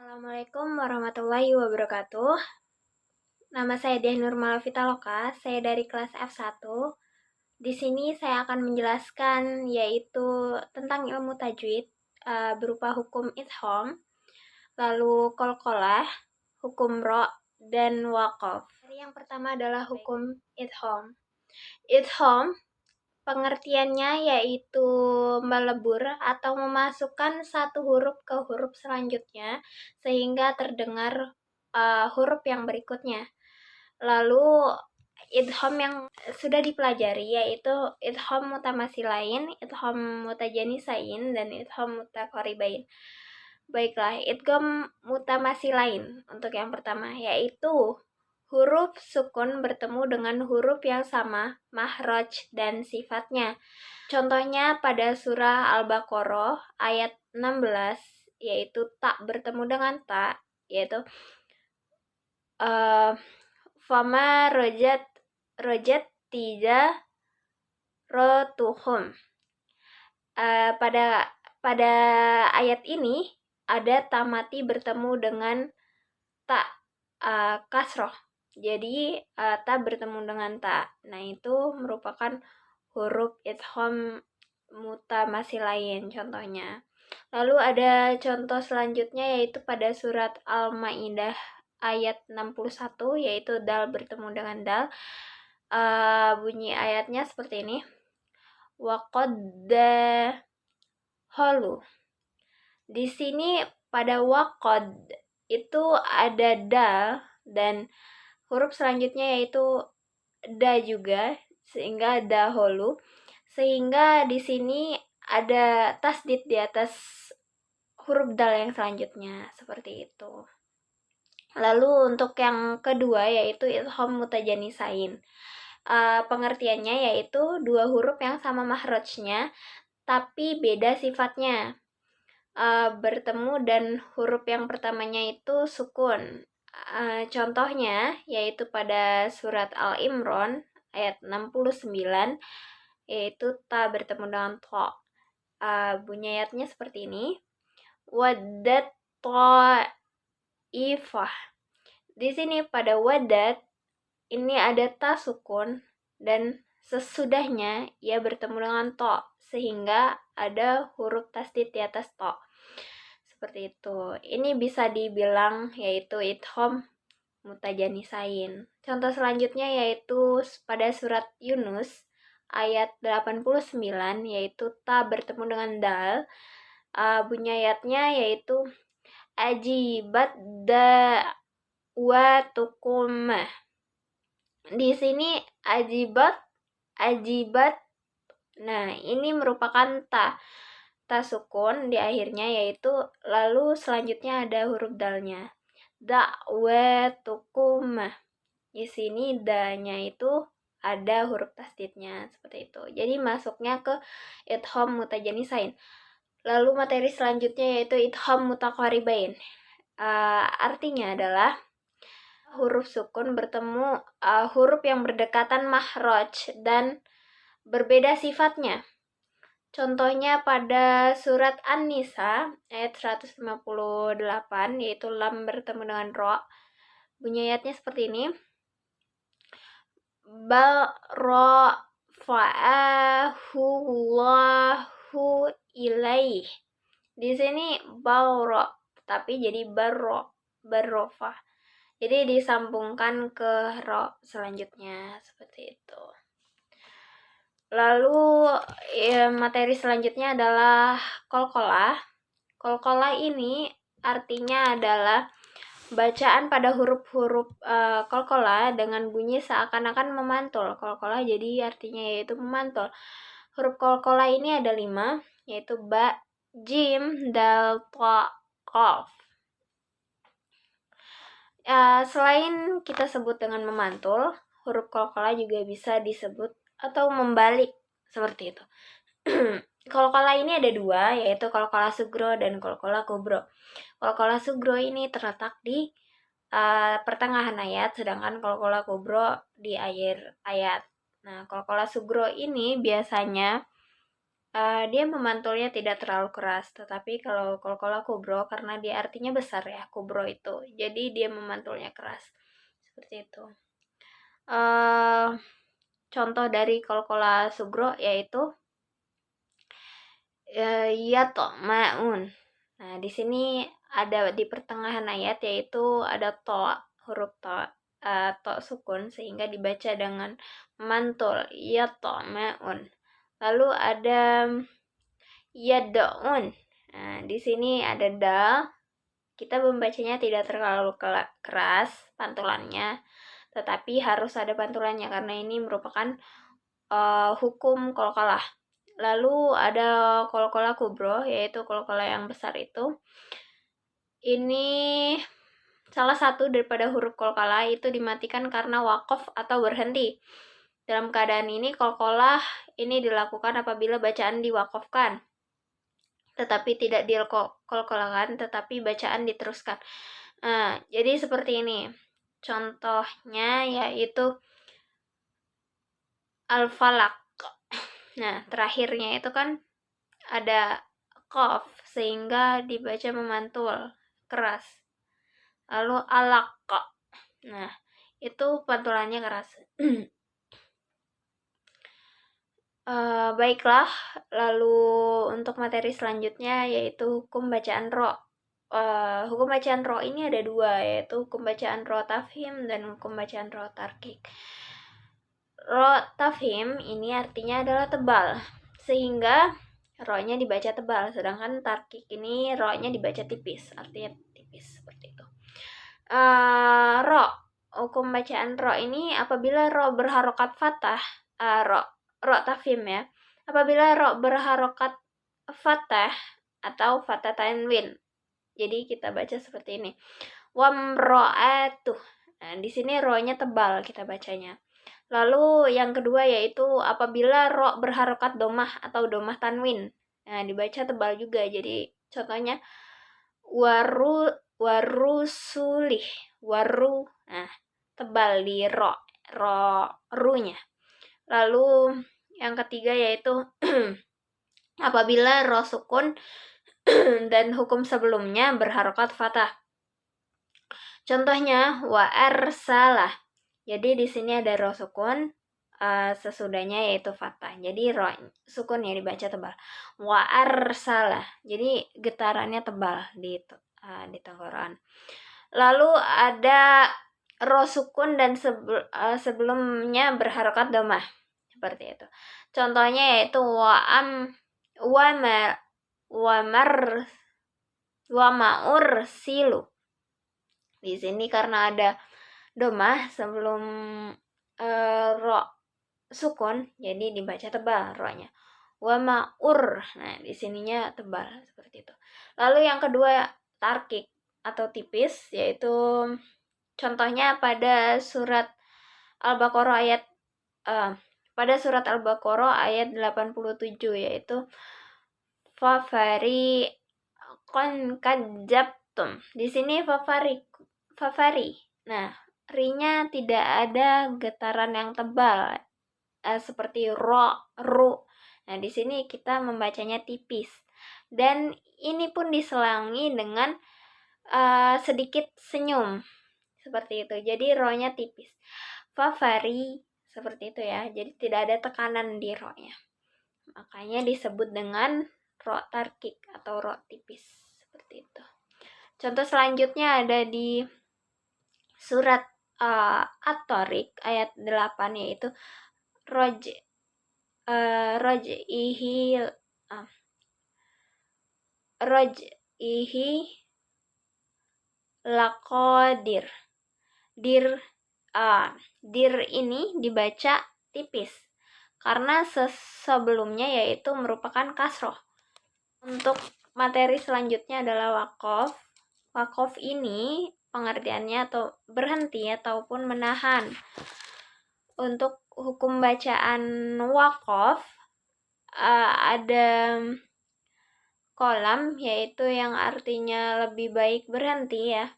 Assalamualaikum warahmatullahi wabarakatuh. Nama saya Diah Nurmala Vitaloka, saya dari kelas F1. Di sini saya akan menjelaskan yaitu tentang ilmu tajwid berupa hukum idgham, lalu qalqalah, hukum ro, dan waqaf. Yang pertama adalah hukum idgham. Idgham pengertiannya yaitu melebur atau memasukkan satu huruf ke huruf selanjutnya sehingga terdengar huruf yang berikutnya. Lalu idgham yang sudah dipelajari yaitu idgham mutamasilain, idgham mutajanisain, dan idgham mutaqaribain. Baiklah, idgham mutamasilain untuk yang pertama yaitu huruf sukun bertemu dengan huruf yang sama, mahraj dan sifatnya. Contohnya pada surah Al-Baqarah ayat 16, yaitu tak bertemu dengan tak, yaitu fama rojat tiga rotuhum. Pada ayat ini ada tamati bertemu dengan tak kasroh. Jadi ta bertemu dengan ta. Nah, itu merupakan huruf idgham mutamasilain contohnya. Lalu ada contoh selanjutnya yaitu pada surat Al-Maidah ayat 61 yaitu dal bertemu dengan dal. Bunyi ayatnya seperti ini. Waqaddahalu. Di sini pada waqad itu ada dal dan huruf selanjutnya yaitu da juga, sehingga dahulu, sehingga di sini ada tasdid di atas huruf dal yang selanjutnya seperti itu. Lalu untuk yang kedua yaitu idgham mutajanisain. Pengertiannya yaitu dua huruf yang sama mahrajnya tapi beda sifatnya bertemu dan huruf yang pertamanya itu sukun. Contohnya yaitu pada surat Al-Imran ayat 69 yaitu ta bertemu dengan to. Bunyi ayatnya seperti ini. Waddat ta'ifah. Di sini pada waddat ini ada ta sukun dan sesudahnya ia bertemu dengan to sehingga ada huruf tasdid di atas to. Seperti itu. Ini bisa dibilang yaitu idgham mutajanisain. Contoh selanjutnya yaitu pada surat Yunus ayat 89 yaitu ta bertemu dengan dal. Bunyi ayatnya yaitu ajibat da'watukum. Di sini ajibat. Nah, ini merupakan ta sukun di akhirnya yaitu lalu selanjutnya ada huruf dalnya. Da'watukum. Di sini da-nya itu ada huruf tasdidnya seperti itu. Jadi masuknya ke idgham mutajanisain. Lalu materi selanjutnya yaitu idgham mutaqaribain. Artinya adalah huruf sukun bertemu huruf yang berdekatan mahraj dan berbeda sifatnya. Contohnya pada surat An-Nisa ayat 158 yaitu lam bertemu dengan ro. Bunyi ayatnya seperti ini. Bal rafa'ahu Allahu ilaih. Di sini balro tapi jadi barrofa. Jadi disambungkan ke ro selanjutnya seperti itu. Lalu materi selanjutnya adalah qalqalah. Qalqalah ini artinya adalah bacaan pada huruf-huruf qalqalah dengan bunyi seakan-akan memantul. Qalqalah jadi artinya yaitu memantul. Huruf qalqalah ini ada 5 yaitu ba, jim, dal, ta, qaf. Selain kita sebut dengan memantul, huruf qalqalah juga bisa disebut atau membalik seperti itu. Qalqalah ini ada 2 yaitu qalqalah sugro dan qalqalah kubro. Qalqalah sugro ini terletak di pertengahan ayat sedangkan qalqalah kubro di akhir ayat. Nah, qalqalah sugro ini biasanya dia memantulnya tidak terlalu keras, tetapi kalau kol-kola kubro karena dia artinya besar ya, kubro itu, jadi dia memantulnya keras, seperti itu. Contoh dari kol-kola sugro yaitu yatma'un. Nah, di sini ada di pertengahan ayat yaitu ada to, huruf to, to sukun sehingga dibaca dengan mantul yatma'un. Lalu ada yad'un. Nah, di sini ada dal. Kita membacanya tidak terlalu keras pantulannya, tetapi harus ada pantulannya karena ini merupakan hukum qalqalah. Lalu ada qalqalah kubro, yaitu qalqalah yang besar itu. Ini salah satu daripada huruf qalqalah itu dimatikan karena waqaf atau berhenti. Dalam keadaan ini qalqalah ini dilakukan apabila bacaan diwaqafkan, tetapi tidak diqalqalahkan, tetapi bacaan diteruskan. Nah, jadi seperti ini. Contohnya yaitu al-falaq. Nah, terakhirnya itu kan ada qaf sehingga dibaca memantul keras. Lalu alaq. Nah, itu pantulannya keras. Baiklah, lalu untuk materi selanjutnya yaitu hukum bacaan ro. Hukum bacaan ro ini ada dua, yaitu hukum bacaan ro tafhim dan hukum bacaan ro tarkik. Ro tafhim ini artinya adalah tebal, sehingga ro-nya dibaca tebal, sedangkan tarkik ini ro-nya dibaca tipis, artinya tipis seperti itu. Ro, hukum bacaan ro ini apabila ro berharokat fathah, ro tafhim ya. Apabila ro berharokat fathah atau fathah tanwin, jadi kita baca seperti ini. Wamro'atuh. Nah, di sini ro-nya tebal kita bacanya. Lalu yang kedua yaitu apabila ro berharokat domah atau domah tanwin. Nah, dibaca tebal juga. Jadi contohnya warusulih. Waru. Nah, tebal di ru-nya. Lalu yang ketiga yaitu apabila ro sukun dan hukum sebelumnya berharokat fathah. Contohnya wa arsalah. Jadi di sini ada ro sukun, sesudahnya yaitu fathah. Jadi ro sukun ya dibaca tebal. Wa arsalah. Jadi getarannya tebal di tenggorokan. Lalu ada ro sukun dan sebelumnya berharokat domah. Seperti itu. Contohnya yaitu wa ma'ur silu. Di sini karena ada domah sebelum ro sukun, jadi dibaca tebal ro-nya. Wa ma'ur. Nah, di sininya tebal seperti itu. Lalu yang kedua tarkik atau tipis, yaitu contohnya pada surat Al-Baqarah ayat 87 yaitu fafari kon kadzabtum. Di sini fafari. Nah, ri-nya tidak ada getaran yang tebal seperti ro, ru. Nah, di sini kita membacanya tipis. Dan ini pun diselangi dengan sedikit senyum. Seperti itu. Jadi ro-nya tipis. Fafari seperti itu ya. Jadi tidak ada tekanan di ro-nya. Makanya disebut dengan ro tarkik atau ro tipis. Seperti itu. Contoh selanjutnya ada di surat At-Tariq ayat 8 yaitu roj'ihi laqadir. Dir ini dibaca tipis karena sebelumnya yaitu merupakan kasroh. Untuk materi selanjutnya adalah waqaf. Waqaf ini pengertiannya atau berhenti ataupun menahan. Untuk hukum bacaan waqaf ada kolam yaitu yang artinya lebih baik berhenti ya.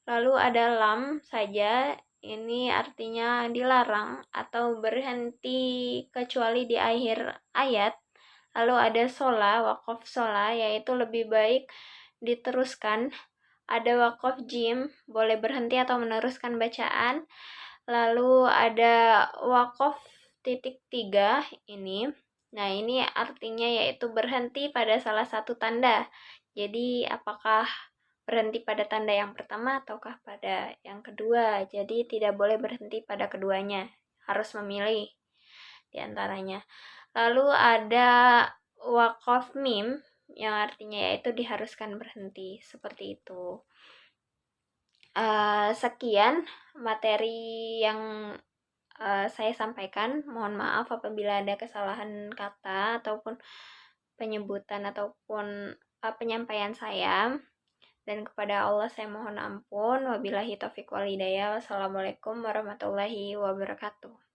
Lalu ada lam saja, ini artinya dilarang atau berhenti kecuali di akhir ayat. Lalu ada shola, wakaf shola, yaitu lebih baik diteruskan. Ada wakaf jim, boleh berhenti atau meneruskan bacaan. Lalu ada wakaf titik 3 ini. Nah, ini artinya yaitu berhenti pada salah satu tanda. Jadi, apakah berhenti pada tanda yang pertama ataukah pada yang kedua? Jadi, tidak boleh berhenti pada keduanya. Harus memilih di antaranya. Lalu ada wakaf mim, yang artinya yaitu diharuskan berhenti. Seperti itu. Sekian materi yang saya sampaikan. Mohon maaf apabila ada kesalahan kata ataupun penyebutan ataupun penyampaian saya. Dan kepada Allah saya mohon ampun. Wabillahi taufiq wal hidayah. Wassalamualaikum warahmatullahi wabarakatuh.